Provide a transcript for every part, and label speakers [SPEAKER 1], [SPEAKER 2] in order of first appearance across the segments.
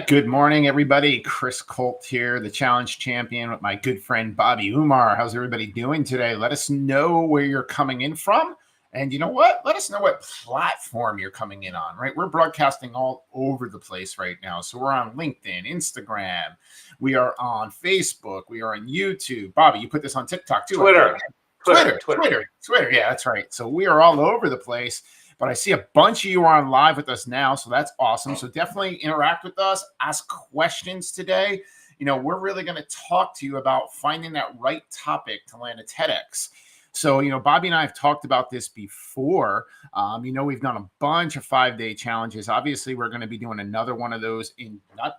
[SPEAKER 1] Good morning, everybody. Chris Colt here, the challenge champion with my good friend Bobby Umar. How's everybody doing today? Let us know where you're coming in from. And you know what? Let us know what platform you're coming in on, right? We're broadcasting all over the place right now. So we're on LinkedIn, Instagram. We are on Facebook. We are on YouTube. Bobby, you put this on TikTok too.
[SPEAKER 2] Twitter.
[SPEAKER 1] Yeah, that's right. So we are all over the place. But I see a bunch of you are on live with us now, so that's awesome. So definitely interact with us, ask questions today. We're really going to talk to you about finding that right topic to land a TEDx. So, Bobby and I have talked about this before. We've done a bunch of 5-day challenges. Obviously, we're going to be doing another one of those in not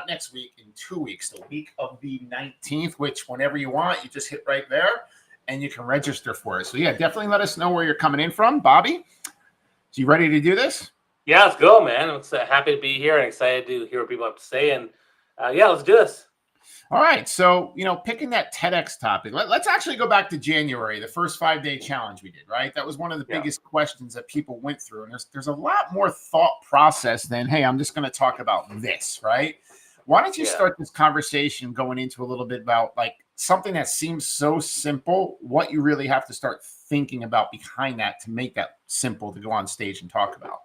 [SPEAKER 1] next week, in 2 weeks, the week of the 19th, which whenever you want, you just hit right there and you can register for it. So yeah, definitely let us know where you're coming in from. Bobby, you ready to do this?
[SPEAKER 2] Yeah, let's go, man. I'm happy to be here and excited to hear what people have to say. And yeah, let's do this.
[SPEAKER 1] All right. So, picking that TEDx topic, let's actually go back to January, the first 5-day challenge we did, right? That was one of the biggest questions that people went through. And there's a lot more thought process than, hey, I'm just going to talk about this, right? Why don't you start this conversation going into a little bit about like something that seems so simple, what you really have to start thinking about behind that to make that simple to go on stage and talk about?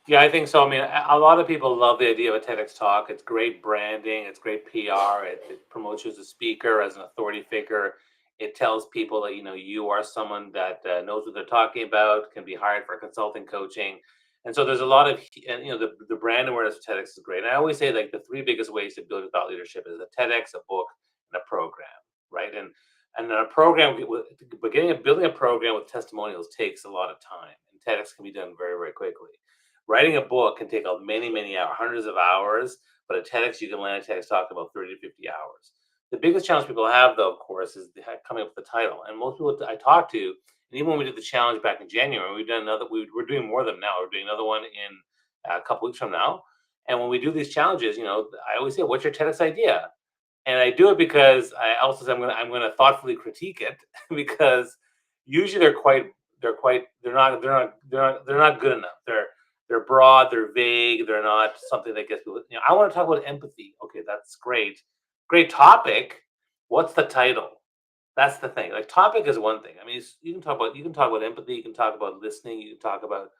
[SPEAKER 2] Yeah, I think so. I mean, a lot of people love the idea of a TEDx talk. It's great branding. It's great PR. It promotes you as a speaker, as an authority figure. It tells people that, you are someone that knows what they're talking about, can be hired for consulting coaching. And so there's a lot of, the brand awareness of TEDx is great. And I always say like the three biggest ways to build your thought leadership is a TEDx, a book, and a program, right? And then a program, building a program with testimonials takes a lot of time. And TEDx can be done very, very quickly. Writing a book can take many, many hours, hundreds of hours, but a TEDx, you can land a TEDx talk about 30 to 50 hours. The biggest challenge people have, though, of course, is coming up with the title. And most people I talk to, and even when we did the challenge back in January, we've done another. We're doing more of them now. We're doing another one in a couple weeks from now. And when we do these challenges, I always say, "What's your TEDx idea?" And I do it because I also say I'm going to thoughtfully critique it because usually they're not good enough. They're broad, they're vague, they're not something that gets people. I want to talk about empathy. Okay, that's great. Great topic. What's the title? That's the thing. Like topic is one thing. I mean, you can talk about empathy, you can talk about listening, you can talk about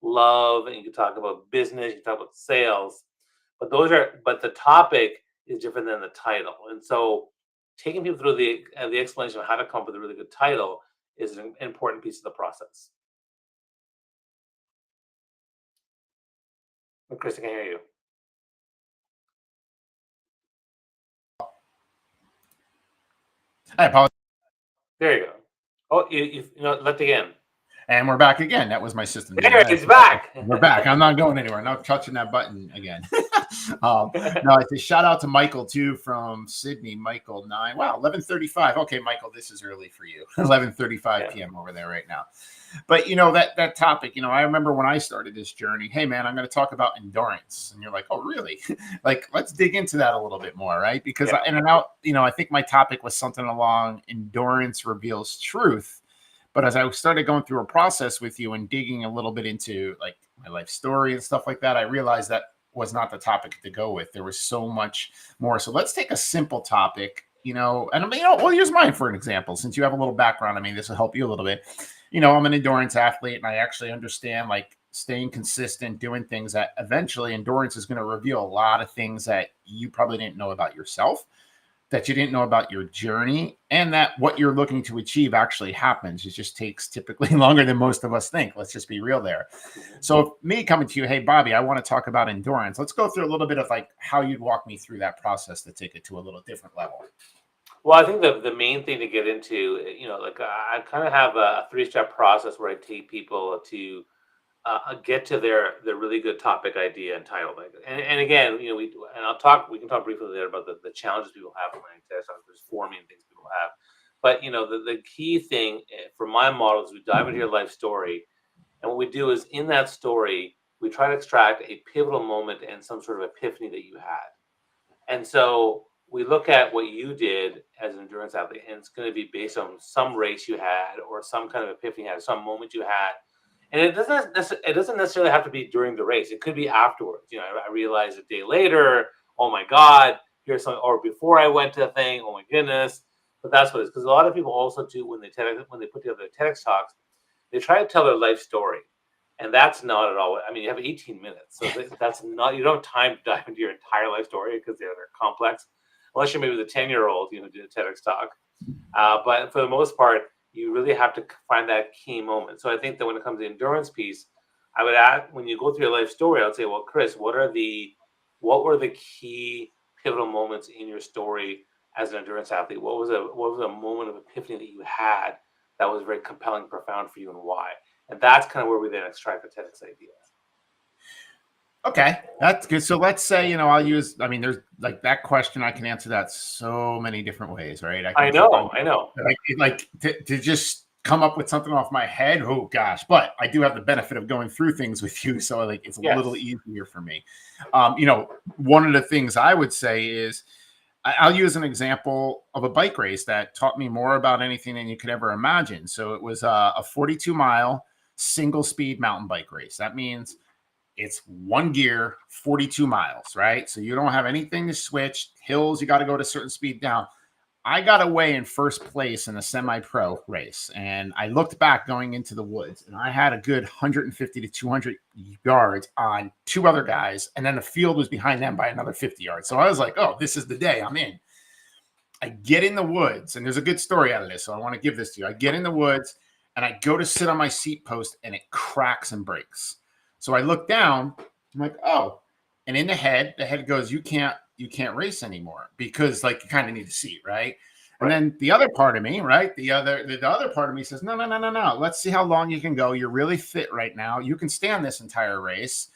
[SPEAKER 2] love, and you can talk about business, you can talk about sales. But the topic is different than the title. And so taking people through the explanation of how to come up with a really good title is an important piece of the process. Chris, I can hear you.
[SPEAKER 1] I apologize.
[SPEAKER 2] There you go. Oh, you let the in.
[SPEAKER 1] And we're back again. That was my system.
[SPEAKER 2] It's back.
[SPEAKER 1] We're back. I'm not going anywhere. I'm not touching that button again. No, it's a shout out to Michael too from Sydney. Michael 9. Wow, 11:35. Okay, Michael, this is early for you. 11:35 p.m. over there right now. But that topic. I remember when I started this journey. Hey man, I'm going to talk about endurance, and you're like, oh really? Like let's dig into that a little bit more, right? Because I think my topic was something along endurance reveals truth. But as I started going through a process with you and digging a little bit into like my life story and stuff like that, I realized that was not the topic to go with. There was so much more. So let's take a simple topic, and we'll use mine for an example. Since you have a little background, this will help you a little bit. I'm an endurance athlete and I actually understand like staying consistent, doing things that eventually endurance is going to reveal a lot of things that you probably didn't know about yourself, that you didn't know about your journey, and that what you're looking to achieve actually happens. It just takes typically longer than most of us think. Let's just be real there. So me coming to you, hey, Bobby, I want to talk about endurance. Let's go through a little bit of like how you'd walk me through that process to take it to a little different level.
[SPEAKER 2] Well, I think the main thing to get into, I kind of have a 3-step process where I take people to get to their really good topic idea and title. And again, we can talk briefly later about the challenges people have when TEDx. There's 4 main things people have, but the key thing for my model is we dive into your life story, and what we do is in that story we try to extract a pivotal moment and some sort of epiphany that you had, and so we look at what you did as an endurance athlete, and it's going to be based on some race you had or some kind of epiphany you had, some moment you had. And it doesn't necessarily have to be during the race. It could be afterwards. I realized a day later, oh my God, here's something, or before I went to the thing, oh my goodness. But that's what it is. Because a lot of people also do when they put together their TEDx talks, they try to tell their life story. And that's not at all. I mean, you have 18 minutes, so that's not. You don't have time to dive into your entire life story because they're complex, unless you're maybe the 10-year-old, do a TEDx talk. But for the most part, you really have to find that key moment. So I think that when it comes to the endurance piece, I would add, when you go through your life story, I would say, well, Chris, what were the key pivotal moments in your story as an endurance athlete? What was a moment of epiphany that you had that was very compelling, profound for you, and why? And that's kind of where we then extract the TEDx idea.
[SPEAKER 1] Okay, that's good. So let's say, I mean, there's like that question, I can answer that so many different ways, right?
[SPEAKER 2] I know.
[SPEAKER 1] Like to just come up with something off my head. Oh gosh, but I do have the benefit of going through things with you. So like, it's a little easier for me. One of the things I would say is, I'll use an example of a bike race that taught me more about anything than you could ever imagine. So it was a 42-mile single speed mountain bike race. That means it's one gear, 42 miles, right? So you don't have anything to switch. Hills, you got to go to a certain speed down. I got away in first place in a semi-pro race, and I looked back going into the woods, and I had a good 150 to 200 yards on two other guys, and then the field was behind them by another 50 yards. So I was like, oh, this is the day, I'm in. I get in the woods, and there's a good story out of this, so I want to give this to you. I get in the woods, and I go to sit on my seat post, and it cracks and breaks. So I look down, I'm like, oh, and in the head goes, you can't race anymore because like you kind of need a seat, right? And then the other part of me, right? The other part of me says, no. Let's see how long you can go. You're really fit right now. You can stand this entire race.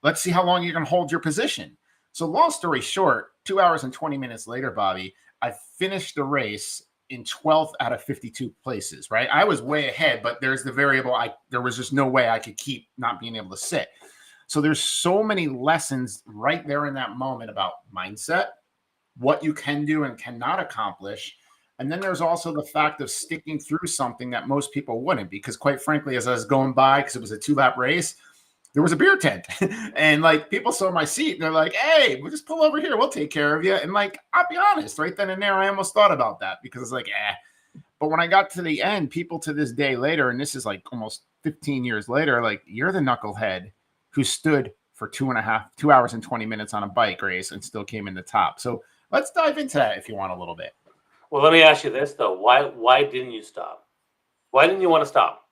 [SPEAKER 1] Let's see how long you can hold your position. So long story short, 2 hours and 20 minutes later, Bobby, I finished the race in 12th out of 52 places, right? I was way ahead, but there's the variable. There was just no way I could keep not being able to sit. So there's so many lessons right there in that moment about mindset, what you can do and cannot accomplish. And then there's also the fact of sticking through something that most people wouldn't, because quite frankly, as I was going by, because it was a 2-lap race, there was a beer tent and like people saw my seat and they're like, hey, we'll just pull over here. We'll take care of you. And like, I'll be honest, right then and there, I almost thought about that because it's like, But when I got to the end, people to this day later, and this is like almost 15 years later, like, you're the knucklehead who stood for 2 hours and 20 minutes on a bike race and still came in the top. So let's dive into that if you want a little bit.
[SPEAKER 2] Well, let me ask you this though. Why didn't you stop? Why didn't you want to stop?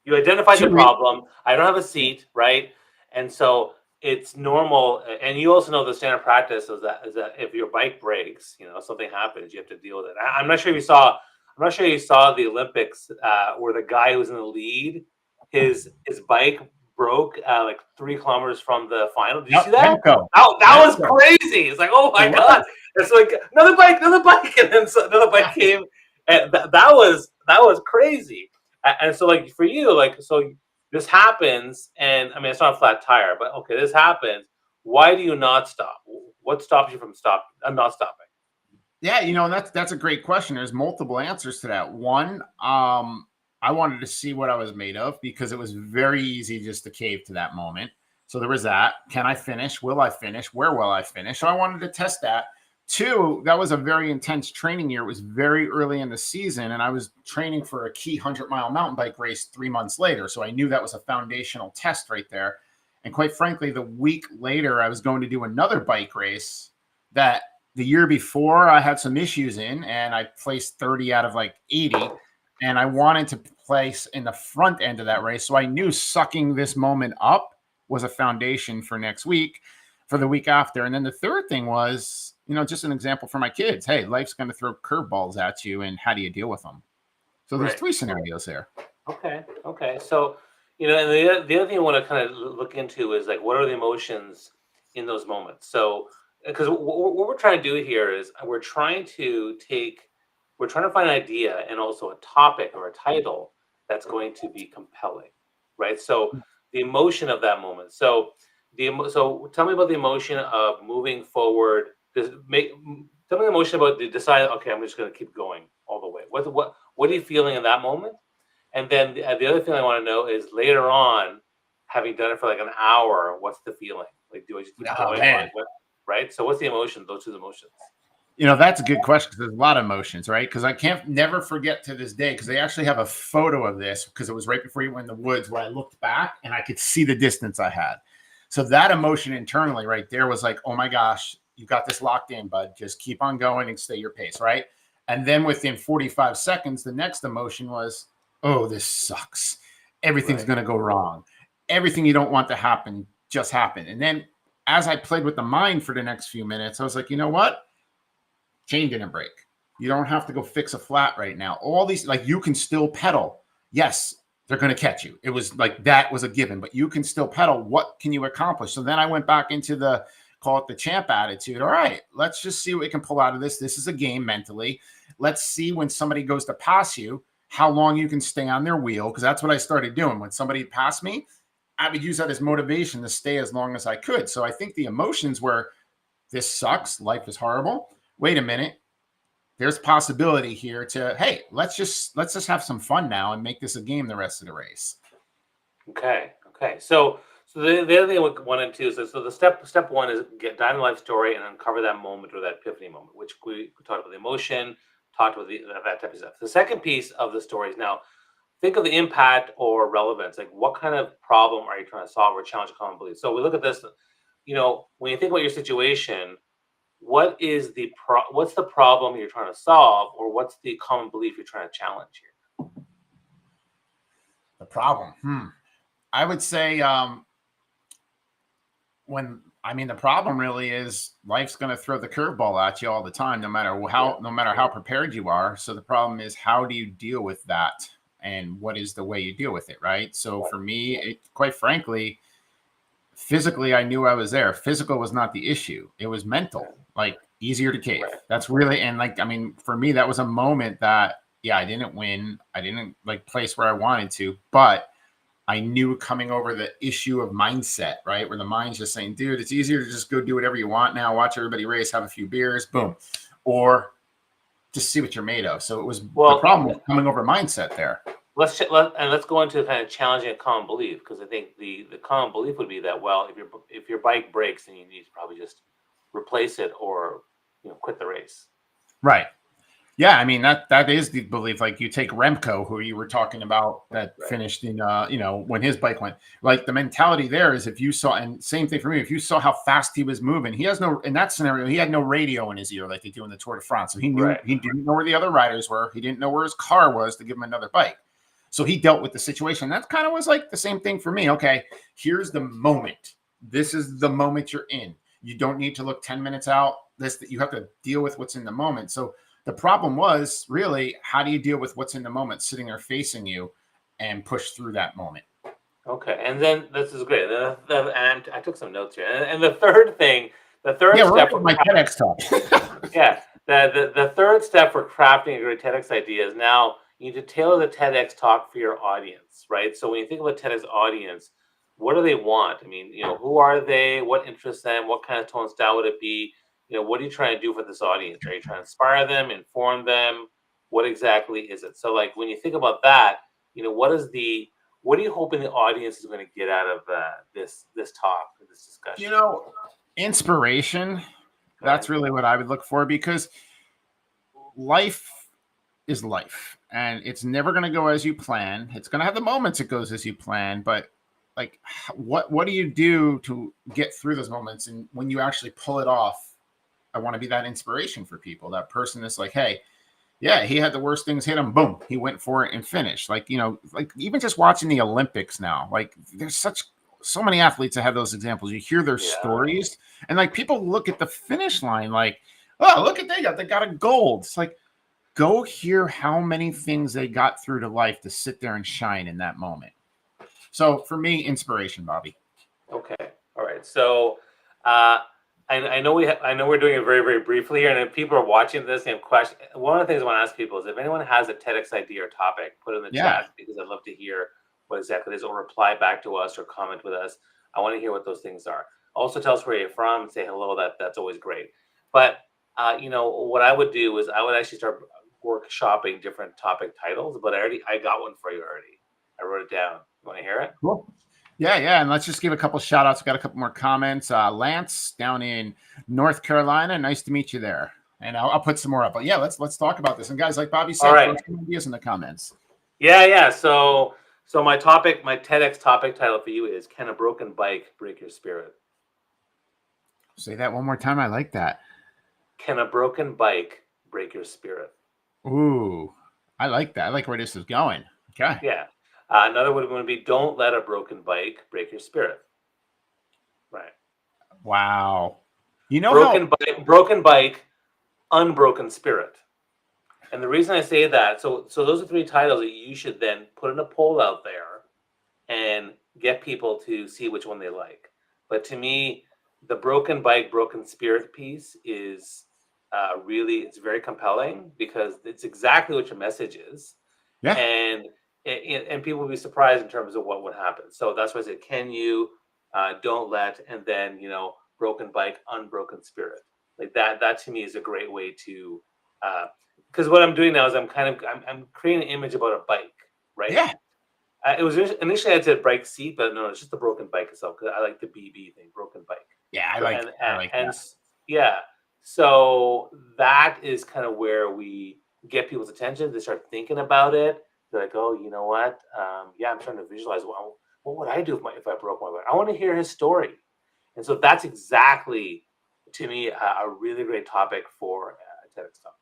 [SPEAKER 2] You identified the problem. I don't have a seat, right? And so it's normal. And you also know the standard practice is that if your bike breaks, something happens, you have to deal with it. I'm not sure you saw the Olympics where the guy who was in the lead, his bike broke like 3 kilometers from the final. Did you see that? That was crazy. It's like, oh my God. It's like another bike, and then another bike came, and that was crazy. And so, like, for you, like, so this happens, and I mean, it's not a flat tire, but okay, this happens. Why do you not stop? What stops you from not stopping?
[SPEAKER 1] Yeah, that's a great question. There's multiple answers to that. One, I wanted to see what I was made of because it was very easy just to cave to that moment. So there was that. Can I finish? Will I finish? Where will I finish? So I wanted to test that. 2, that was a very intense training year. It was very early in the season, and I was training for a key 100-mile mountain bike race 3 months later. So I knew that was a foundational test right there. And quite frankly, the week later, I was going to do another bike race that the year before I had some issues in, and I placed 30 out of like 80. And I wanted to place in the front end of that race. So I knew sucking this moment up was a foundation for next week, for the week after. And then the third thing was, just an example for my kids. Hey, life's going to throw curveballs at you, and how do you deal with them? So there's 3 scenarios there.
[SPEAKER 2] Okay. So, and the other thing I want to kind of look into is like, what are the emotions in those moments? So, because what we're trying to do here is we're trying to find an idea and also a topic or a title that's going to be compelling, right? So the emotion of that moment. So tell me about the emotion of moving forward. Tell me the emotion about the decide. Okay, I'm just going to keep going all the way. What are you feeling in that moment? And then the other thing I want to know is later on, having done it for like an hour, what's the feeling? Like, do I just keep going?
[SPEAKER 1] Man.
[SPEAKER 2] right? So what's the emotion? Those two emotions.
[SPEAKER 1] That's a good question because there's a lot of emotions, right? Because I can't never forget to this day because they actually have a photo of this because it was right before you went in the woods where I looked back and I could see the distance I had. So that emotion internally right there was like, oh my gosh, you got this locked in, bud. Just keep on going and stay your pace, right? And then within 45 seconds, the next emotion was, oh, this sucks. Everything's going to go wrong. Everything you don't want to happen just happened. And then as I played with the mind for the next few minutes, I was like, you know what? Chain didn't break. You don't have to go fix a flat right now. All these, like, you can still pedal. Yes, they're going to catch you. It was like that was a given, but you can still pedal. What can you accomplish? So then I went back into the call it the champ attitude. All right, let's just see what we can pull out of this. This is a game mentally. Let's see when somebody goes to pass you, how long you can stay on their wheel. Because that's what I started doing. When somebody passed me, I would use that as motivation to stay as long as I could. So I think the emotions were, this sucks. Life is horrible. Wait a minute. There's possibility here to, hey, let's just have some fun now and make this a game the rest of the race.
[SPEAKER 2] Okay. So the other thing we wanted to is so the step one is get down the life story and uncover that moment or that epiphany moment, which we talked about the emotion, talked about that type of stuff. The second piece of the story is now think of the impact or relevance. Like what kind of problem are you trying to solve or challenge a common belief? So we look at this, when you think about your situation, what is what's the problem you're trying to solve, or what's the common belief you're trying to challenge here?
[SPEAKER 1] The problem. I would say the problem really is life's going to throw the curveball at you all the time, no matter how prepared you are. So the problem is, how do you deal with that, and what is the way you deal with it, right? So for me, quite frankly, physically, I knew I was there. Physical was not the issue; it was mental. Like easier to cave. That's really, and for me, that was a moment that I didn't win. I didn't place where I wanted to, but I knew coming over the issue of mindset, right? Where the mind's just saying, dude, it's easier to just go do whatever you want now, watch everybody race, have a few beers, boom. Or just see what you're made of. So it was the problem was coming over mindset there.
[SPEAKER 2] Let's go into kind of challenging a common belief, because I think the common belief would be that, well, if your bike breaks, then you need to probably just replace it or quit the race.
[SPEAKER 1] Right. Yeah, I mean that is the belief. Like you take Remco, who you were talking about, that finished in when his bike went. Like the mentality there is, if you saw, and same thing for me, if you saw how fast he was moving, he has no, in that scenario, he had no radio in his ear like they do in the Tour de France. So he knew he didn't know where the other riders were. He didn't know where his car was to give him another bike. So he dealt with the situation. That kind of was like the same thing for me. Okay, here's the moment. This is the moment you're in. You don't need to look 10 minutes out. You have to deal with what's in the moment. So the problem was really, how do you deal with what's in the moment, sitting there facing you, and push through that moment?
[SPEAKER 2] Okay, and then this is great. And I took some notes here. And the third thing, step
[SPEAKER 1] for my TEDx talk.
[SPEAKER 2] the third step for crafting a great TEDx idea is now you need to tailor the TEDx talk for your audience, right? So when you think of a TEDx audience, what do they want? I mean, who are they? What interests them? What kind of tone style would it be? What are you trying to do for this audience? Are you trying to inspire them, inform them? What exactly is it? So like when you think about that, what are you hoping the audience is going to get out of this talk, this discussion?
[SPEAKER 1] Inspiration. That's really what I would look for, because life is life, and it's never going to go as you plan. It's going to have the moments it goes as you plan, but like, what do you do to get through those moments? And when you actually pull it off, I want to be that inspiration for people. That person that's like, hey, yeah, he had the worst things hit him. Boom, he went for it and finished. Like, like even just watching the Olympics now, like there's so many athletes that have those examples. You hear their stories, and like people look at the finish line like, oh, look at they got a gold. It's like, go hear how many things they got through to life to sit there and shine in that moment. So for me, inspiration, Bobby.
[SPEAKER 2] Okay. All right. So I know we're doing it very, very briefly here, and if people are watching this and have questions, one of the things I want to ask people is if anyone has a TEDx idea or topic, put it in the chat, because I'd love to hear what exactly it is, or reply back to us or comment with us. I want to hear what those things are. Also tell us where you're from, say hello. That's always great. But what I would do is I would actually start workshopping different topic titles, but I got one for you already. I wrote it down. You want to hear it?
[SPEAKER 1] Cool. Yeah. And let's just give a couple shout outs. Got a couple more comments. Lance down in North Carolina. Nice to meet you there. And I'll put some more up. But yeah, let's talk about this. And guys, like Bobby
[SPEAKER 2] All
[SPEAKER 1] said, throw
[SPEAKER 2] right.
[SPEAKER 1] some ideas in the comments.
[SPEAKER 2] Yeah. So my TEDx topic title for you is, can a broken bike break your spirit?
[SPEAKER 1] Say that one more time. I like that.
[SPEAKER 2] Can a broken bike break your spirit?
[SPEAKER 1] Ooh, I like that. I like where this is going. Okay.
[SPEAKER 2] Yeah. Another one would be, don't let a broken bike break your spirit. Right.
[SPEAKER 1] Wow. You know how
[SPEAKER 2] Broken bike, unbroken spirit. And the reason I say that, so those are three titles that you should then put in a poll out there and get people to see which one they like. But to me, the broken bike, broken spirit piece is it's very compelling, because it's exactly what your message is.
[SPEAKER 1] yeah.
[SPEAKER 2] And people will be surprised in terms of what would happen. So that's why I said, can you, don't let, and then, broken bike, unbroken spirit. Like that to me is a great way to, because what I'm doing now is I'm creating an image about a bike, right?
[SPEAKER 1] Yeah.
[SPEAKER 2] It was initially I said bike seat, but no, it's just the broken bike itself, because I like the BB thing, broken bike.
[SPEAKER 1] Yeah. I
[SPEAKER 2] So,
[SPEAKER 1] like that.
[SPEAKER 2] yeah, so that is kind of where we get people's attention. They start thinking about it. They're like, oh, you know what? Yeah, I'm trying to visualize. Well, what would I do if I broke my bike? I want to hear his story. And so that's exactly, to me, a really great topic for TEDx talk.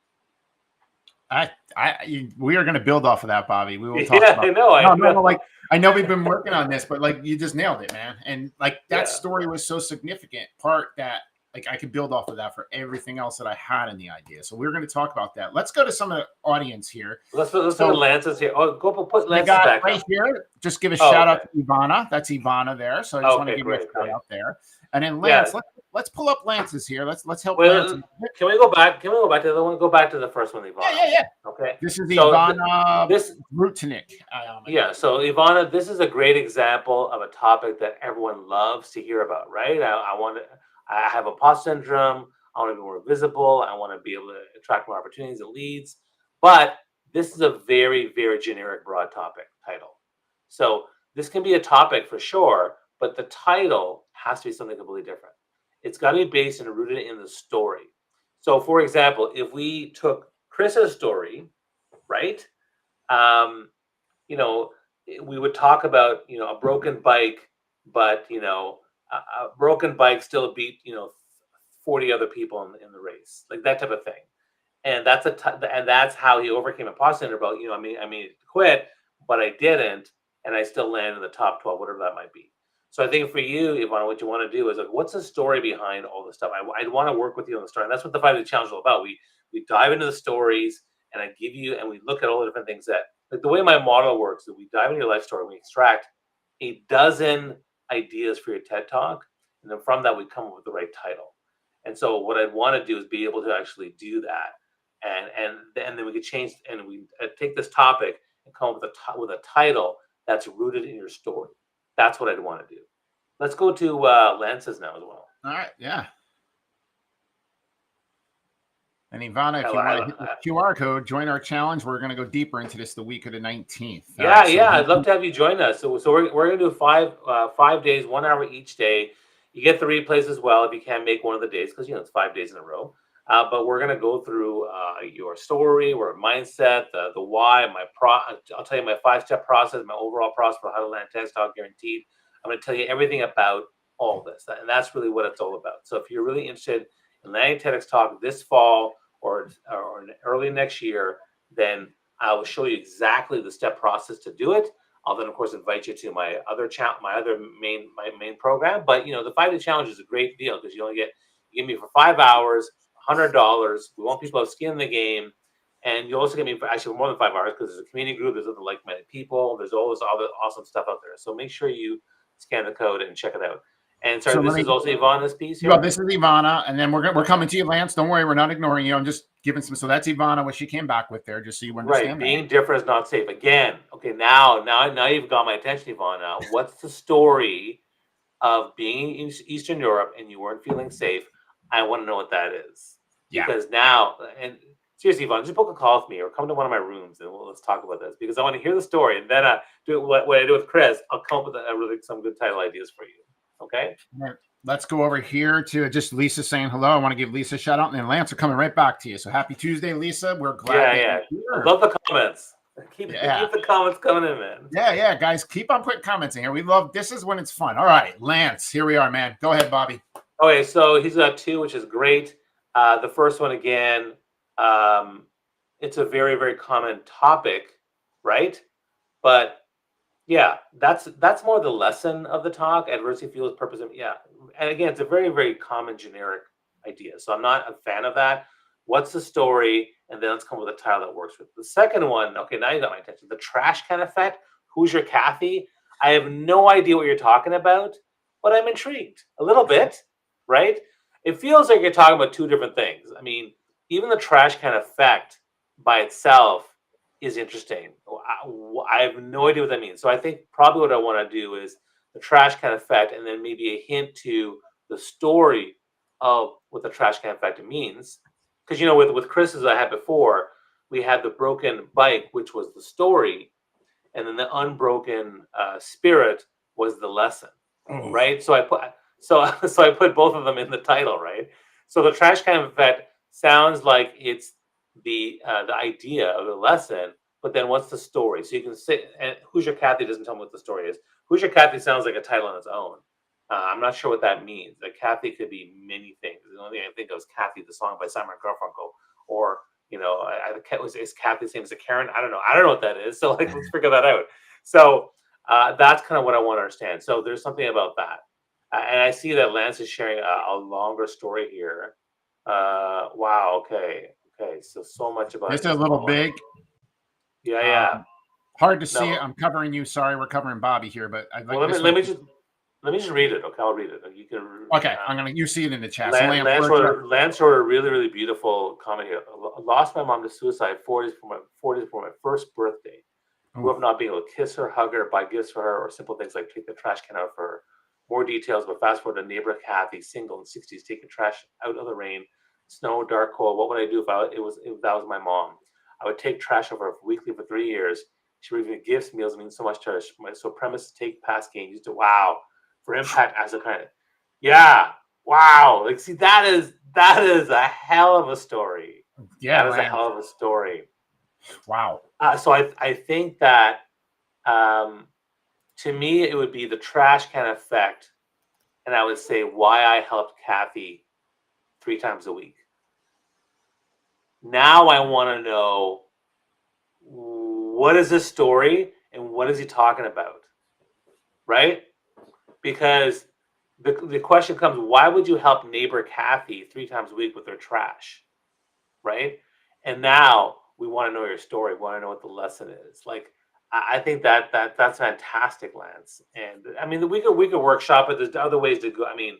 [SPEAKER 1] We are going to build off of that, Bobby. We will talk
[SPEAKER 2] Yeah,
[SPEAKER 1] about.
[SPEAKER 2] I know.
[SPEAKER 1] No. Like, I know we've been working on this, but like, you just nailed it, man. And like, that story was so significant part that like I could build off of that for everything else that I had in the idea. So we're going to talk about that. Let's go to some of the audience here.
[SPEAKER 2] Let's put Lance's here. Oh, go put
[SPEAKER 1] We
[SPEAKER 2] Lance's
[SPEAKER 1] got
[SPEAKER 2] back
[SPEAKER 1] right
[SPEAKER 2] up.
[SPEAKER 1] here. Just give a shout out to Ivana. That's Ivana there. So I just want to give you a shout out there. And then Lance, let's pull up Lance's here. Let's help Lance.
[SPEAKER 2] Can we go back? Can we go back to the other one? Go back to the first one, Ivana.
[SPEAKER 1] Yeah.
[SPEAKER 2] Okay.
[SPEAKER 1] This is Ivana Rutnik.
[SPEAKER 2] So Ivana, this is a great example of a topic that everyone loves to hear about, right? I have imposter syndrome. I want to be more visible. I want to be able to attract more opportunities and leads. But this is a very, very generic, broad topic title. So this can be a topic for sure, but the title has to be something completely different. It's got to be based and rooted in the story. So, for example, if we took Chris's story, right? We would talk about, a broken bike, but a broken bike still beat 40 other people in the race, like that type of thing. And that's how he overcame imposter syndrome. About, I mean to quit, but I didn't, and I still landed in the top 12, whatever that might be. So I think for you, Ivana, what you want to do is like, what's the story behind all this stuff? I'd want to work with you on the story, and that's what the 5-Day Challenge is all about. We dive into the stories, and we look at all the different things that, like the way my model works, is we dive into your life story, we extract a dozen ideas for your TED Talk, and then from that we come up with the right title. And so what I'd want to do is be able to actually do that, and then we could change, and we take this topic and come up with a title that's rooted in your story. That's what I'd want to do. Let's go to Lance's now as well.
[SPEAKER 1] All right, yeah. And Ivana, if you want to hit the QR code, join our challenge. We're going to go deeper into this the week of the 19th.
[SPEAKER 2] I'd love to have you join us. So we're going to do 5 days, 1 hour each day. You get the replays as well if you can't make one of the days, because it's 5 days in a row. But we're going to go through your story, your mindset, the why, I'll tell you my 5-step process, my overall process for how to land TEDx Talk guaranteed. I'm going to tell you everything about all this, and that's really what it's all about. So if you're really interested in landing TEDx Talk this fall or early next year, then I will show you exactly the step process to do it. I'll then, of course, invite you to my other main program. But the 5-Day Challenge is a great deal, because you give me for 5 hours, $100. We want people to have skin in the game, and you also get me for actually more than 5 hours, because there's a community group, there's other like-minded people, there's all this other awesome stuff out there. So make sure you scan the code and check it out. And this is also Ivana's piece here.
[SPEAKER 1] Well, this is Ivana, and then we're coming to you, Lance. Don't worry, we're not ignoring you. I'm just giving some. So that's Ivana, what she came back with there, just so you understand.
[SPEAKER 2] Right, being different is not safe. Again, okay, now you've got my attention, Ivana. What's the story of being in Eastern Europe and you weren't feeling safe? I want to know what that is.
[SPEAKER 1] Yeah.
[SPEAKER 2] Because now, and seriously, Yvonne, just book a call with me or come to one of my rooms and let's talk about this because I want to hear the story. And then do what I do with Chris. I'll come up with some good title ideas for you. Okay.
[SPEAKER 1] All right. Let's go over here to just Lisa saying hello. I want to give Lisa a shout out, and then Lance are coming right back to you. So happy Tuesday, Lisa. We're glad that you're here.
[SPEAKER 2] I love the comments. Keep the comments coming in, man.
[SPEAKER 1] Yeah, guys, keep on putting comments in here. We love this is when it's fun. All right, Lance, here we are, man. Go ahead, Bobby.
[SPEAKER 2] Okay, so he's got 2, which is great. The first one again, it's a very, very common topic, right? But yeah, that's more the lesson of the talk. Adversity fuels purpose. Yeah, and again, it's a very, very common generic idea. So I'm not a fan of that. What's the story? And then let's come with a title that works with the second one. Okay, now you got my attention. The trash can effect. Who's your Kathy? I have no idea what you're talking about, but I'm intrigued a little bit, right? It feels like you're talking about 2 different things. I mean, even the trash can effect by itself is interesting. I have no idea what that means. So I think probably what I want to do is the trash can effect and then maybe a hint to the story of what the trash can effect means. Because, you know, with Chris's I had before, we had the broken bike, which was the story, and then the unbroken spirit was the lesson, right? So I put both of them in the title, right? So the trash can effect sounds like it's the idea of the lesson, but then what's the story? So you can say, and Who's Your Kathy doesn't tell me what the story is. Who's Your Kathy sounds like a title on its own. I'm not sure what that means. Like Kathy could be many things. The only thing I think of is Kathy, the song by Simon and Garfunkel, or you know, is Kathy the same as a Karen? I don't know. I don't know what that is. So like, let's figure that out. So that's kind of what I want to understand. So there's something about that, and I see that Lance is sharing a longer story here. Wow. Okay. So much about
[SPEAKER 1] it's a little big.
[SPEAKER 2] Yeah.
[SPEAKER 1] Hard to see it. I'm covering you. Sorry, we're covering Bobby here, but I'd like
[SPEAKER 2] let me just read it. Okay, I'll read it. You can.
[SPEAKER 1] Okay, you see it in the chat.
[SPEAKER 2] Lance wrote a really, really beautiful comment here. I lost my mom to suicide 4 days before my first birthday. Grew up not being able to kiss her, hug her, buy gifts for her, or simple things like take the trash can out for her. More details, but fast forward to neighbor Kathy, single in 60s, taking trash out of the rain, snow, dark, cold. What would I do if that was my mom? I would take trash over weekly for 3 years. She would give gifts, meals mean so much to her. So premise, take past gain, used to for impact as a kind of, wow. Like, see, that is a hell of a story.
[SPEAKER 1] Yeah,
[SPEAKER 2] that is a hell of a story.
[SPEAKER 1] Wow.
[SPEAKER 2] So I think that to me it would be the trash can effect, and I would say why I helped Kathy 3 times a week. Now I want to know what is this story and what is he talking about, right? Because the question comes, why would you help neighbor Kathy 3 times a week with her trash, right? And now we want to know your story. We want to know what the lesson is. Like, I think that's fantastic, Lance. And I mean, we could workshop it. There's other ways to go. I mean,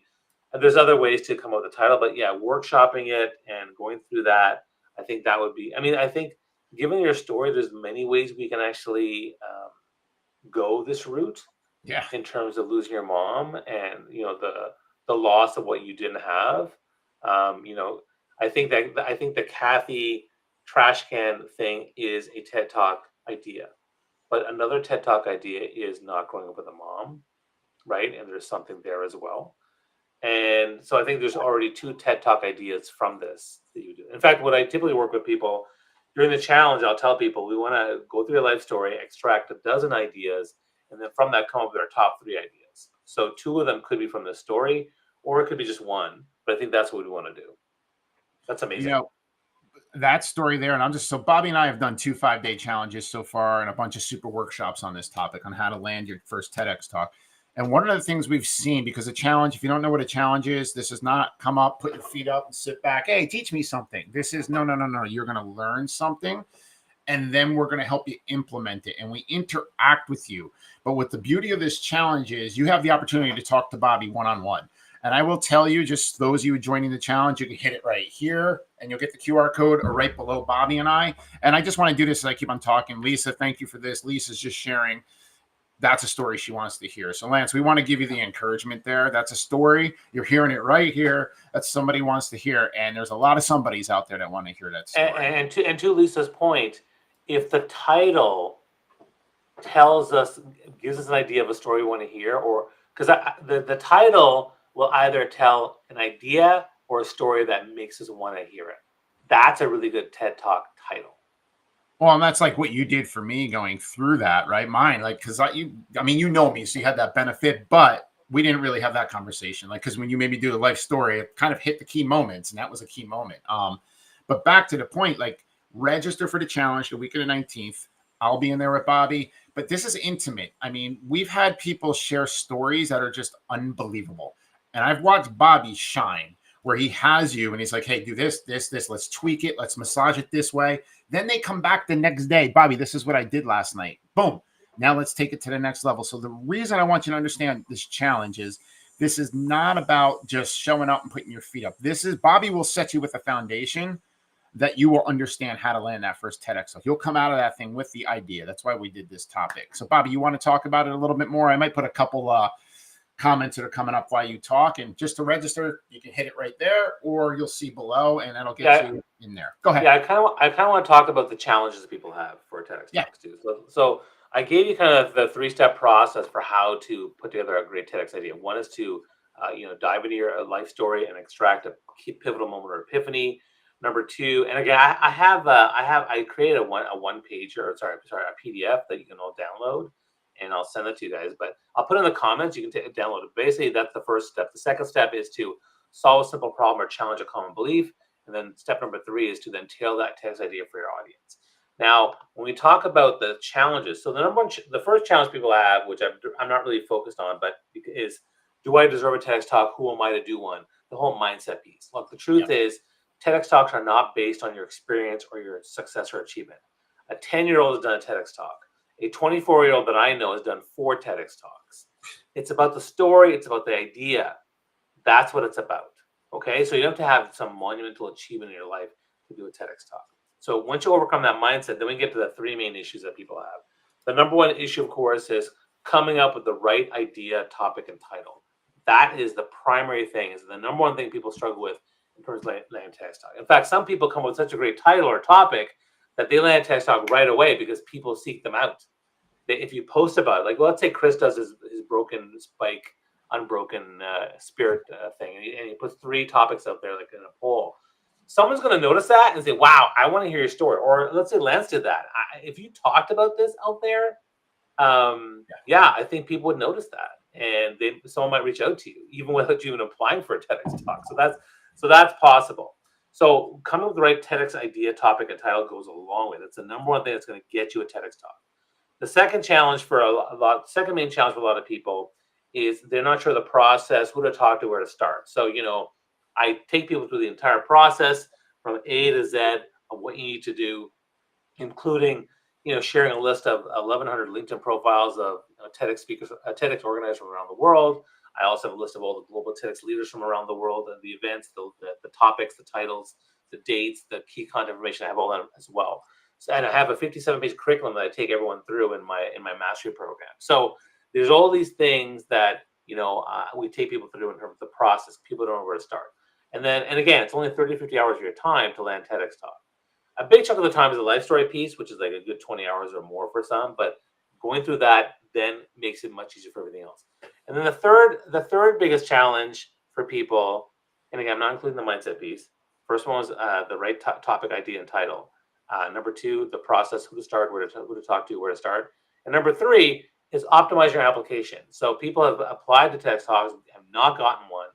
[SPEAKER 2] there's other ways to come up with the title, but yeah, workshopping it and going through that, I think that would be. I mean, I think given your story, there's many ways we can actually go this route.
[SPEAKER 1] Yeah.
[SPEAKER 2] In terms of losing your mom and the loss of what you didn't have, I think the Kathy trash can thing is a TED Talk idea, but another TED Talk idea is not growing up with a mom, right? And there's something there as well. And so I think there's already 2 TED Talk ideas from this that you do. In fact, what I typically work with people during the challenge, I'll tell people we want to go through your life story, extract a dozen ideas, and then from that come up with our top 3 ideas. So 2 of them could be from the story, or it could be just 1. But I think that's what we want to do. That's amazing.
[SPEAKER 1] That story there, and so Bobby and I have done 2 5-day challenges so far and a bunch of super workshops on this topic on how to land your first TEDx talk. And one of the things we've seen, because a challenge, if you don't know what a challenge is, this is not come up, put your feet up and sit back. Hey, teach me something. This is no. You're going to learn something. And then we're going to help you implement it. And we interact with you. But what the beauty of this challenge is, you have the opportunity to talk to Bobby one-on-one. And I will tell you, just those of you joining the challenge, you can hit it right here and you'll get the QR code or right below Bobby and I. And I just want to do this as I keep on talking. Lisa, thank you for this. Lisa's just sharing. That's a story she wants to hear. So Lance, we want to give you the encouragement there. That's a story. You're hearing it right here. That somebody wants to hear. And there's a lot of somebodies out there that want to hear that story.
[SPEAKER 2] And to Lisa's point, if the title gives us an idea of a story we want to hear, or because the title will either tell an idea or a story that makes us want to hear it. That's a really good TED Talk title.
[SPEAKER 1] Well, and that's like what you did for me going through that, right? Mine, like, because I mean, you know me, so you had that benefit, but we didn't really have that conversation. Like, because when you made me do the life story, it kind of hit the key moments, and that was a key moment. But back to the point, like, register for the challenge the week of the 19th. I'll be in there with Bobby, but this is intimate. I mean, we've had people share stories that are just unbelievable, and I've watched Bobby shine where he has you and he's like, hey, do this, let's tweak it, let's massage it this way. Then they come back the next day, Bobby, this is what I did last night. Boom. Now let's take it to the next level. So the reason I want you to understand this challenge is this is not about just showing up and putting your feet up. Bobby will set you with a foundation that you will understand how to land that first TEDx. So you'll come out of that thing with the idea. That's why we did this topic. So Bobby, you want to talk about it a little bit more? I might put a couple comments that are coming up while you talk, and just to register, you can hit it right there, or you'll see below, and that'll get you in there. Go ahead.
[SPEAKER 2] Yeah, I kind of want to talk about the challenges that people have for TEDx talks too. So I gave you kind of the 3-step process for how to put together a great TEDx idea. One is to dive into your life story and extract a key pivotal moment or epiphany. Number 2, and again, I created a one pager, or a PDF that you can all download, and I'll send it to you guys. But I'll put in the comments. You can download it. Basically, that's the first step. The second step is to solve a simple problem or challenge a common belief. And then step number 3 is to then tailor that TEDx idea for your audience. Now, when we talk about the challenges, so the first challenge people have, which I'm not really focused on, but is, do I deserve a TEDx talk? Who am I to do one? The whole mindset piece. Look, the truth is, TEDx talks are not based on your experience or your success or achievement. A 10-year-old has done a TEDx talk. A 24-year-old that I know has done 4 TEDx talks. It's about the story. It's about the idea. That's what it's about. Okay, so you don't have to have some monumental achievement in your life to do a TEDx talk. So once you overcome that mindset, then we get to the 3 main issues that people have. The number 1 issue, of course, is coming up with the right idea, topic, and title. That is the primary thing. Is the number 1 thing people struggle with in terms of landing TEDx talk. In fact, some people come up with such a great title or topic that they land TEDx talk right away because people seek them out. If you post about it, like, well, let's say Chris does his broken spike, unbroken spirit thing, and he puts 3 topics out there, like in a poll. Someone's going to notice that and say, wow, I want to hear your story. Or let's say Lance did that. If you talked about this out there, I think people would notice that, and someone might reach out to you even without you even applying for a TEDx talk. So that's possible. So coming up with the right TEDx idea, topic, and title goes a long way. That's the number 1 thing that's going to get you a TEDx talk. The second challenge for second main challenge for a lot of people is they're not sure the process, who to talk to, where to start. So, I take people through the entire process from A to Z of what you need to do, including, sharing a list of 1,100 LinkedIn profiles of TEDx speakers, TEDx organizers from around the world. I also have a list of all the global TEDx leaders from around the world, and the events, the topics, the titles, the dates, the key content information. I have all that as well. So, and I have a 57-page curriculum that I take everyone through in my mastery program. So there's all these things that we take people through in terms of the process. People don't know where to start. And again, it's only 30 to 50 hours of your time to land TEDx talk. A big chunk of the time is the life story piece, which is like a good 20 hours or more for some. But going through that then makes it much easier for everything else. And then the third biggest challenge for people, and again, I'm not including the mindset piece. First one was the right topic, idea, and title. Number 2, the process, who to start, who to talk to, where to start. And number 3 is optimize your application. So people have applied to TEDx talks, have not gotten one,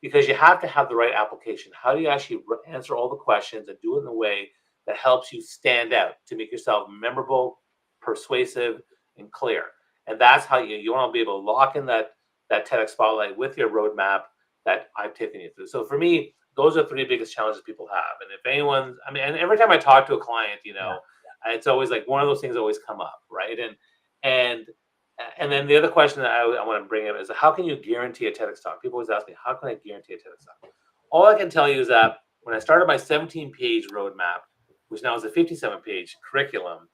[SPEAKER 2] because you have to have the right application. How do you actually answer all the questions and do it in a way that helps you stand out, to make yourself memorable, persuasive, and clear? And that's how you want to be able to lock in that TEDx spotlight with your roadmap that I've taken you through. So for me, those are 3 biggest challenges people have. And if and every time I talk to a client, it's always like one of those things always come up, right? And then the other question that I want to bring up is, how can you guarantee a TEDx talk? People always ask me, how can I guarantee a TEDx talk? All I can tell you is that when I started my 17-page roadmap, which now is a 57-page curriculum,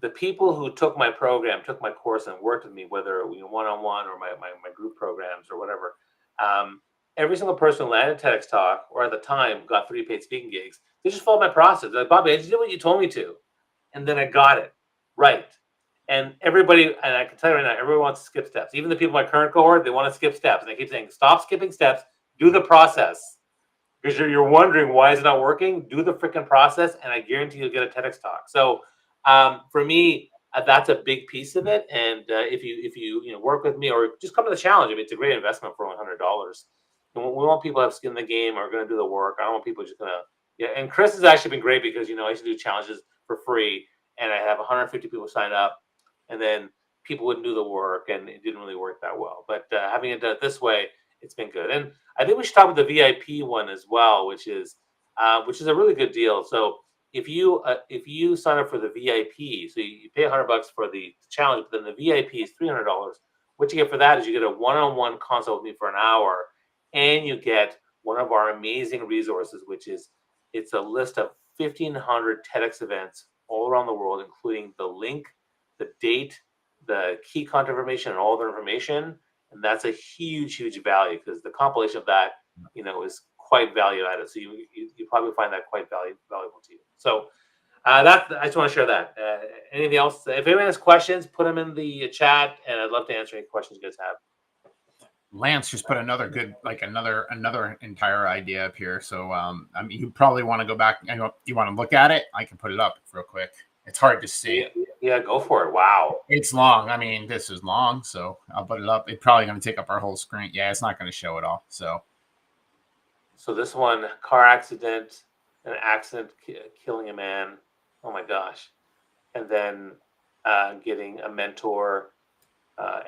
[SPEAKER 2] the people who took my program, took my course, and worked with me, whether one-on-one or my group programs or whatever, every single person who landed TEDx Talk or at the time got 3 paid speaking gigs, they just followed my process. They're like, Bobby, I just did what you told me to, and then I got it right. And everybody, and I can tell you right now, everyone wants to skip steps. Even the people in my current cohort, they want to skip steps, and I keep saying, stop skipping steps, do the process. Because you're wondering why is it not working? Do the freaking process, and I guarantee you'll get a TEDx Talk. So for me, that's a big piece of it. And if you work with me or just come to the challenge, I mean, it's a great investment for $100. And we want people to have skin in the game or are going to do the work. I don't want people just going to. Yeah. And Chris has actually been great because I used to do challenges for free, and I have 150 people sign up, and then people wouldn't do the work, and it didn't really work that well. But having it done this way, it's been good. And I think we should talk about the VIP one as well, which is a really good deal. So if you sign up for the VIP, so you pay $100 for the challenge, but then the VIP is $300. What you get for that is you get a one-on-one consult with me for an hour, and you get one of our amazing resources, which is it's a list of 1,500 TEDx events all around the world, including the link, the date, the key content information, and all the information. And that's a huge, huge value because the compilation of that, is quite value added. So you probably find that quite valuable to you. So I just want to share that. Anything else? If anyone has questions, put them in the chat, and I'd love to answer any questions you guys have.
[SPEAKER 1] Lance just put another good, another entire idea up here. So you probably want to go back. You want to look at it? I can put it up real quick. It's hard to see.
[SPEAKER 2] Yeah, go for it. Wow.
[SPEAKER 1] It's long. I mean, this is long, so I'll put it up. It's probably going to take up our whole screen. Yeah, it's not going to show it all. So
[SPEAKER 2] this one, car accident, an accident killing a man. Oh my gosh. And then getting a mentor,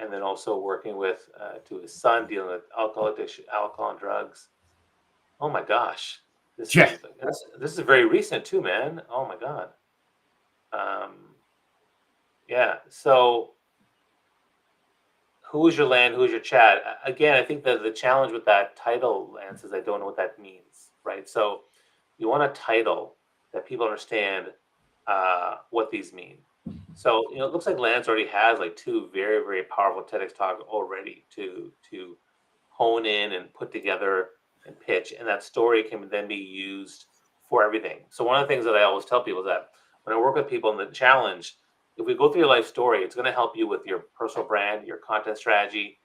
[SPEAKER 2] and then also working with to his son dealing with alcohol addiction, alcohol and drugs. Oh my gosh. This is very recent too, man. Oh my God. Yeah. So who is your land? Who is your chat? Again, I think that the challenge with that title, Lance, is I don't know what that means, right? So you want a title that people understand what these mean. So it looks like Lance already has like 2 very, very powerful TEDx talks already to hone in and put together and pitch, and that story can then be used for everything. So one of the things that I always tell people is that when I work with people in the challenge, if we go through your life story, it's going to help you with your personal brand, your content strategy,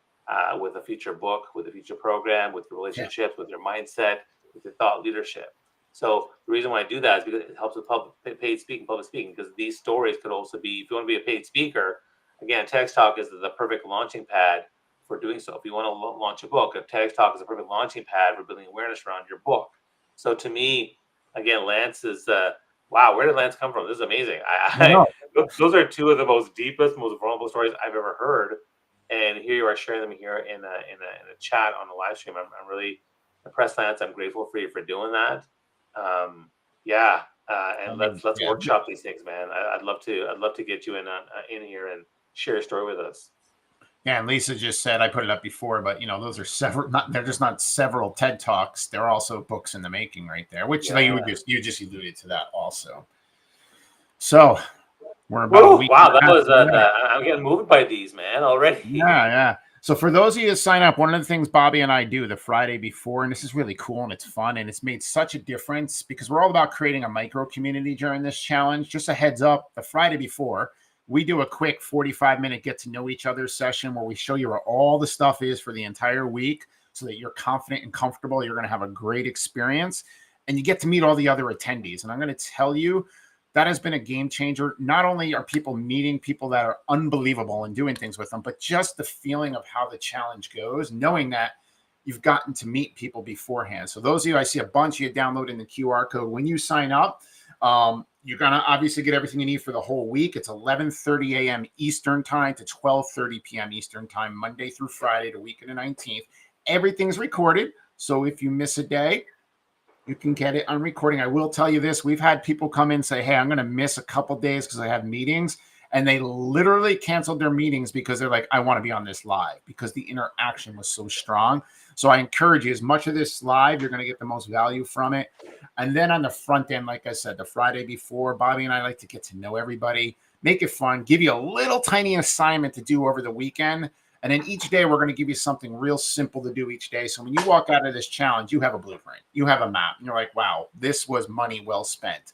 [SPEAKER 2] with a future book, with a future program, with your relationships, with your mindset, with your thought leadership. So the reason why I do that is because it helps with paid speaking, public speaking, because these stories could also be, if you want to be a paid speaker, again, TEDx Talk is the perfect launching pad for doing so. If you want to launch a book, a TEDx Talk is a perfect launching pad for building awareness around your book. So to me, again, Lance is wow, where did Lance come from? This is amazing. Those are 2 of the most deepest, most vulnerable stories I've ever heard. And here you are sharing them here in a chat on the live stream. I'm really impressed, Lance. I'm grateful for you for doing that. And let's workshop these things, man. I'd love to get you in here and share your story with us.
[SPEAKER 1] Yeah, and Lisa just said, I put it up before, but those are several. They're just not several TED Talks. They're also books in the making, right there. Which you just alluded to that also. So we're about a week.
[SPEAKER 2] Wow, that was I'm getting moved by these, man, already.
[SPEAKER 1] Yeah. So for those of you that sign up, one of the things Bobby and I do the Friday before, and this is really cool and it's fun and it's made such a difference because we're all about creating a micro community during this challenge. Just a heads up, the Friday before, we do a quick 45-minute get to know each other session where we show you where all the stuff is for the entire week so that you're confident and comfortable. You're going to have a great experience and you get to meet all the other attendees. And I'm going to tell you, that has been a game changer. Not only are people meeting people that are unbelievable and doing things with them, but just the feeling of how the challenge goes, knowing that you've gotten to meet people beforehand. So those of you, I see a bunch of you downloading the QR code. When you sign up, you're going to obviously get everything you need for the whole week. It's 11:30 a.m. Eastern time to 12:30 p.m. Eastern time, Monday through Friday, the week of the 19th. Everything's recorded. So if you miss a day, you can get it on recording. I will tell you this. We've had people come in and say, hey, I'm going to miss a couple days because I have meetings. And they literally canceled their meetings because they're like, I want to be on this live, because the interaction was so strong. So I encourage you, as much of this live, you're going to get the most value from it. And then on the front end, like I said, the Friday before, Bobby and I like to get to know everybody, make it fun, give you a little tiny assignment to do over the weekend. And then each day, we're going to give you something real simple to do each day. So when you walk out of this challenge, you have a blueprint, you have a map, and you're like, wow, this was money well spent.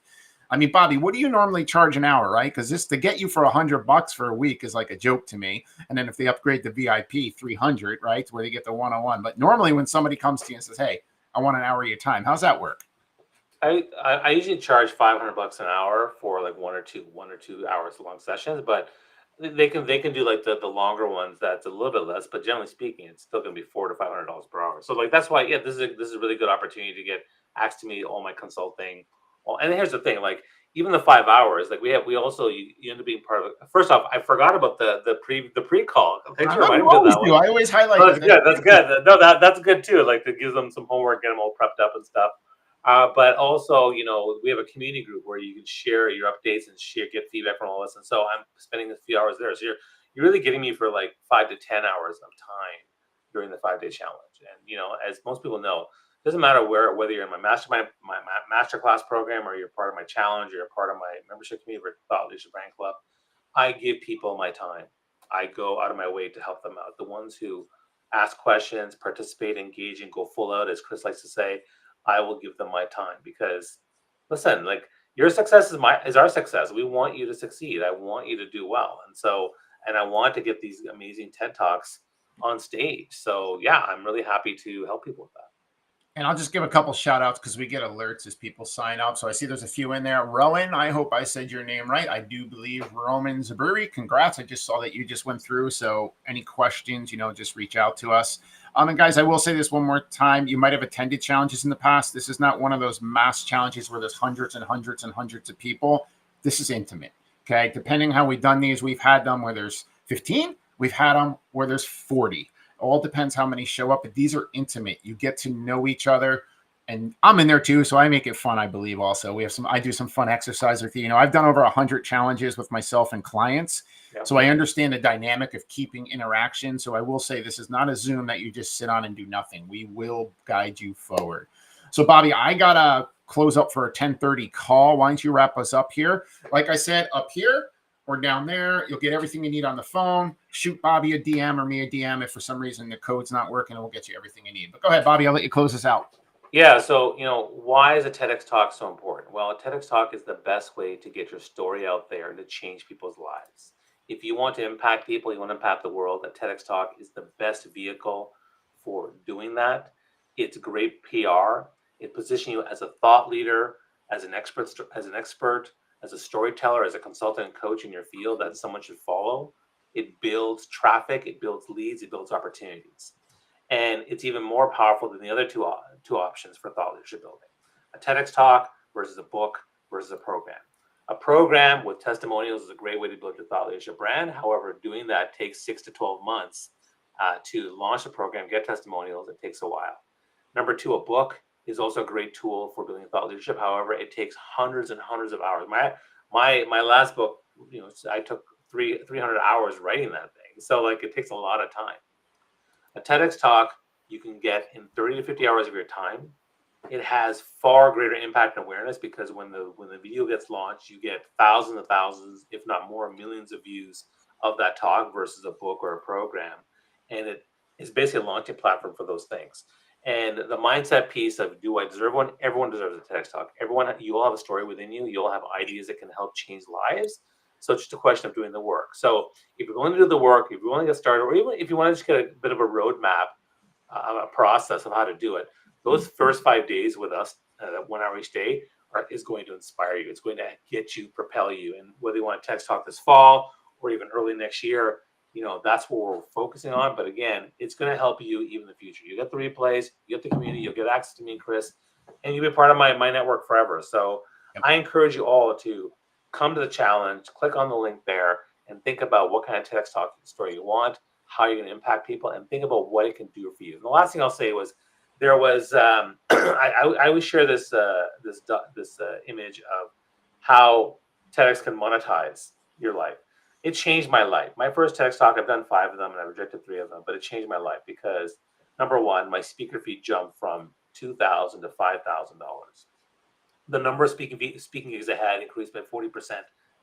[SPEAKER 1] I mean, Bobby, what do you normally charge an hour, right? Because this to get you for $100 for a week is like a joke to me. And then if they upgrade the VIP, 300, right, where they get the one-on-one. But normally when somebody comes to you and says, hey, I want an hour of your time, how's that work?
[SPEAKER 2] I usually charge $500 an hour for like 1 or 2 hours long sessions, but they can do like the longer ones that's a little bit less, but generally speaking, it's still gonna be $400 to $500 per hour. So like that's why, yeah, this is a really good opportunity to get access to me, all my consulting. Well, and here's the thing, like even the 5 hours, like we also you end up being part of it. First off, I forgot about the pre call. Thanks
[SPEAKER 1] I
[SPEAKER 2] for
[SPEAKER 1] know you
[SPEAKER 2] reminding me of
[SPEAKER 1] always
[SPEAKER 2] that
[SPEAKER 1] do.
[SPEAKER 2] one.
[SPEAKER 1] I always highlight
[SPEAKER 2] Oh, that's
[SPEAKER 1] that.
[SPEAKER 2] good. That's good. No, that's good too. Like to give them some homework, get them all prepped up and stuff. But also, we have a community group where you can share your updates and get feedback from all of us. And so I'm spending a few hours there. So you're really getting me for like 5 to 10 hours of time during the 5-day challenge. And as most people know, it doesn't matter whether you're in my mastermind, my masterclass program, or you're part of my challenge, or you're part of my membership community for Thought Leadership Brand Club. I give people my time. I go out of my way to help them out. The ones who ask questions, participate, engage, and go full out, as Chris likes to say, I will give them my time because, listen, like your success is our success. We want you to succeed. I want you to do well, and I want to get these amazing TED Talks on stage. So yeah, I'm really happy to help people with that.
[SPEAKER 1] And I'll just give a couple shout outs because we get alerts as people sign up. So I see there's a few in there. Rowan, I hope I said your name right. I do believe Roman Zaburi. Congrats. I just saw that you just went through. So any questions, just reach out to us. And guys, I will say this one more time. You might have attended challenges in the past. This is not one of those mass challenges where there's hundreds and hundreds and hundreds of people. This is intimate. Okay. Depending how we've done these, we've had them where there's 15. We've had them where there's 40. All depends how many show up, but these are intimate. You get to know each other, and I'm in there too, so I make it fun. I believe also I do some fun exercise with you. I've done over 100 challenges with myself and clients, so I understand the dynamic of keeping interaction. So I will say this is not a Zoom that you just sit on and do nothing. We will guide you forward. So Bobby, I gotta close up for a 10:30 call. Why don't you wrap us up here? Like I said, up here or down there, you'll get everything you need on the phone. Shoot Bobby a DM or me a DM if for some reason the code's not working, and we'll get you everything you need. But go ahead, Bobby. I'll let you close this out.
[SPEAKER 2] Yeah. So, why is a TEDx talk so important? Well, a TEDx talk is the best way to get your story out there and to change people's lives. If you want to impact people, you want to impact the world, a TEDx talk is the best vehicle for doing that. It's great PR. It positions you as a thought leader, as an expert, as a storyteller, as a consultant and coach in your field that someone should follow. It builds traffic, it builds leads, it builds opportunities. And it's even more powerful than the other two options for thought leadership building. A TEDx talk versus a book versus a program. A program with testimonials is a great way to build your thought leadership brand. However, doing that takes 6 to 12 months to launch a program, get testimonials. It takes a while. Number two, a book is also a great tool for building thought leadership. However, it takes hundreds and hundreds of hours. My last book, I took 300 hours writing that thing. So like it takes a lot of time. A TEDx talk you can get in 30 to 50 hours of your time. It has far greater impact and awareness because when the video gets launched, you get thousands and thousands, if not more, millions of views of that talk versus a book or a program. And it is basically a launching platform for those things. And the mindset piece of do I deserve one? Everyone deserves a TEDx talk. You all have a story within you. You all have ideas that can help change lives. So it's just a question of doing the work. So if you're willing to do the work, if you're willing to get started, or even if you want to just get a bit of a roadmap, a process of how to do it, those first 5 days with us, 1 hour each day, is going to inspire you. It's going to get you, propel you. And whether you want to TEDx talk this fall or even early next year, that's what we're focusing on. But again, it's going to help you even in the future. You get the replays, you get the community, you'll get access to me and Chris, and you'll be part of my network forever. So I encourage you all to come to the challenge, click on the link there, and think about what kind of TEDx talk story you want, how you're going to impact people, and think about what it can do for you. And the last thing I'll say was, there was I always share this image of how TEDx can monetize your life. it changed my life. My first TEDx talk, I've done 5 of them and I've rejected 3 of them, but it changed my life because number one, my speaker fee jumped from $2,000 to $5,000. The number of speaking gigs I had increased by 40%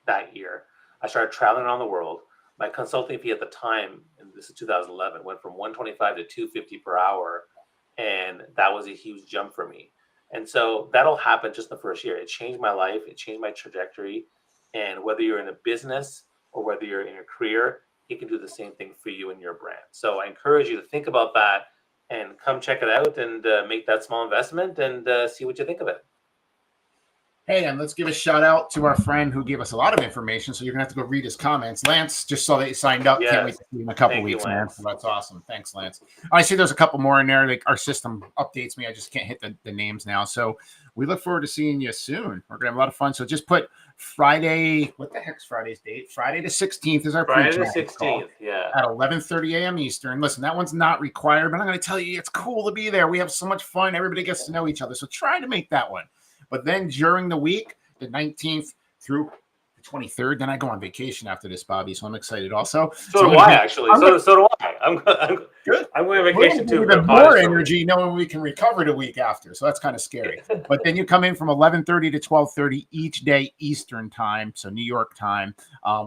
[SPEAKER 2] that year. I started traveling around the world. My consulting fee at the time, and this is 2011, went from 125 to 250 per hour, and that was a huge jump for me. And so that'll happen just the first year. It changed my life. It changed my trajectory. And whether you're in a business or whether you're in a career, it can do the same thing for you and your brand. So I encourage you to think about that and come check it out and make that small investment and see what you think of it.
[SPEAKER 1] Hey, and let's give a shout out to our friend who gave us a lot of information. So you're gonna have to go read his comments. Lance just saw that you signed up.
[SPEAKER 2] Yes.
[SPEAKER 1] Can't wait to see you in a couple weeks, man. So that's awesome. Thanks, Lance. I see there's a couple more in there. Like our system updates me. I just can't hit the names now. So we look forward to seeing you soon. We're gonna have a lot of fun. So just put Friday. What the heck's Friday's date? Friday the 16th is our
[SPEAKER 2] Friday the
[SPEAKER 1] pre-chat
[SPEAKER 2] 16th. Yeah.
[SPEAKER 1] at 11:30 a.m. Eastern. Listen, that one's not required, but I'm going to tell you, it's cool to be there. We have so much fun. Everybody gets to know each other. So try to make that one. But then during the week, the 19th through the 23rd, then I go on vacation after this, Bobby. So I'm excited also.
[SPEAKER 2] So do I, actually. So do I. I'm
[SPEAKER 1] good.
[SPEAKER 2] I'm going on vacation too.
[SPEAKER 1] With more energy knowing we can recover the week after. So that's kind of scary. But then you come in from 11:30 to 12:30 each day Eastern time, so New York time,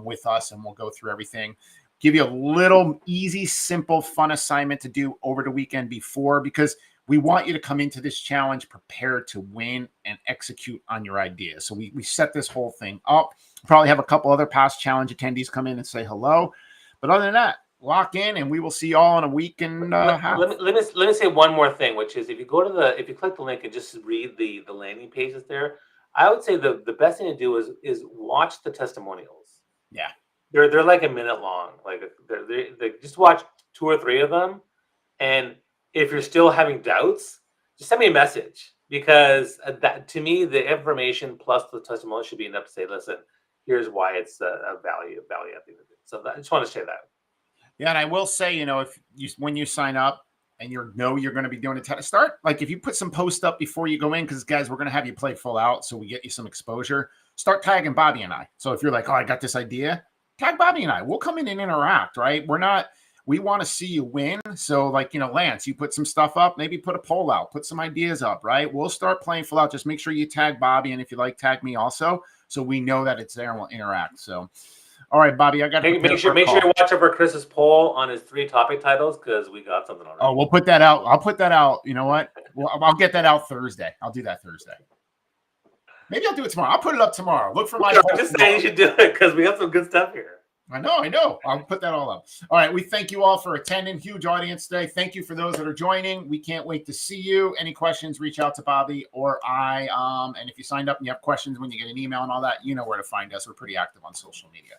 [SPEAKER 1] with us, and we'll go through everything. Give you a little easy, simple, fun assignment to do over the weekend before, because we want you to come into this challenge prepared to win and execute on your ideas. So we set this whole thing up. Probably have a couple other past challenge attendees come in and say hello. But other than that, lock in and we will see you all in a week and
[SPEAKER 2] let me say one more thing, which is if you click the link and just read the landing pages there, I would say the best thing to do is watch the testimonials.
[SPEAKER 1] Yeah.
[SPEAKER 2] They're like a minute long. Like they just watch 2 or 3 of them, and if you're still having doubts, just send me a message, because that, to me, the information plus the testimonial should be enough to say, listen, here's why it's a value at the end of it. So I just want to say that.
[SPEAKER 1] Yeah, and I will say, if when you sign up and you're going to be doing a start, like if you put some post up before you go in, because guys, we're going to have you play full out, so we get you some exposure. Start tagging Bobby and I. So if you're like, oh, I got this idea, tag Bobby and I. We'll come in and interact, right? We want to see you win. So like, Lance, you put some stuff up, maybe put a poll out, put some ideas up, right? We'll start playing full out. Just make sure you tag Bobby. And if you like, tag me also, so we know that it's there and we'll interact. So, all right, Bobby, I got to
[SPEAKER 2] make sure you watch over Chris's poll on his 3 topic titles, because we got something on it.
[SPEAKER 1] Oh, we'll put that out. I'll put that out. You know what? I'll get that out Thursday. I'll do that Thursday. Maybe I'll do it tomorrow. I'll put it up tomorrow. Look for my poll.
[SPEAKER 2] I'm just saying you should do it, because we got some good stuff here.
[SPEAKER 1] I know. I'll put that all up. All right. We thank you all for attending. Huge audience today. Thank you for those that are joining. We can't wait to see you. Any questions, reach out to Bobby or I. And if you signed up and you have questions when you get an email and all that, you know where to find us. We're pretty active on social media.